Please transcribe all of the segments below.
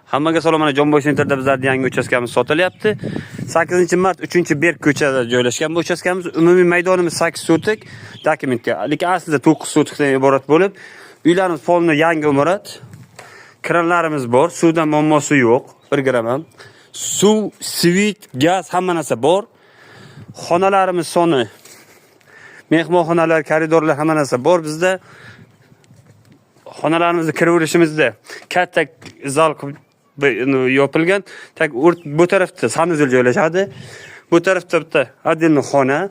Hammaga salom, mana Jomboy Centerda bizlarning yangi uchastkamiz sotilyapti. 8-mart 3-berk ko'chada joylashgan bu uchastkamiz. Umumiy maydonimiz 8 sotik, dokumentga. Lekin aslida 9 sotikdan iborat bo'lib, uylarimiz polni yangi imorat. Kranlarimiz bor, suvdan muammosi yo'q, 1 gram ham. Suv, svit, gaz hamma narsa bor. Xonalarimiz soni, mehmonxonalar, koridorlar hamma narsa bor bizda. Xonalarimizni kiraverishimizda katta zal yopilgan. Tak bu tarafda sanuzel joylashadi. Bu tarafda bitta отдельный xona.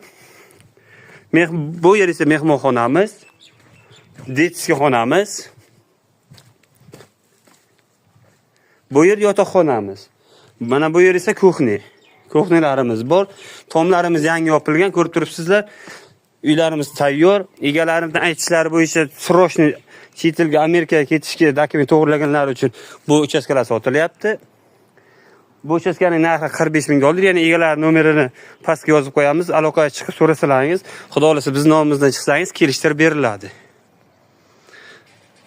Bu yer esa mehmonxonamiz, детский xonamiz. Bu yer yotoqxonamiz. Mana bu yer esa kuxni. Kuxnilarimiz bor. Tomlarimiz yangi yopilgan, ko'rib turibsizlar. Uylarimiz tayyor. Egalarimizning aytishlari bo'yicha срочный chet elga Amerikaga ketishga dokument to'g'rilaganlar uchun bu uchastkalar sotilyapti. Bu uchastkaning narxi 45 ming dollar. Ya'ni egalar nomerini pastga yozib qo'yamiz. Aloqaga chiqib so'rasalaringiz, xudo xolasa biz nomimizdan chiqsangiz kelishtirib beriladi.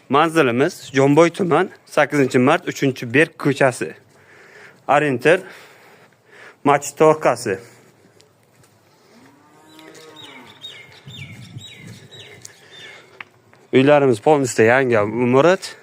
Manzilimiz Jomboy tuman, 8-mart 3-berk ko'chasi. Orienter Machit orqasi. Uylarimiz polnisda yangi imorat.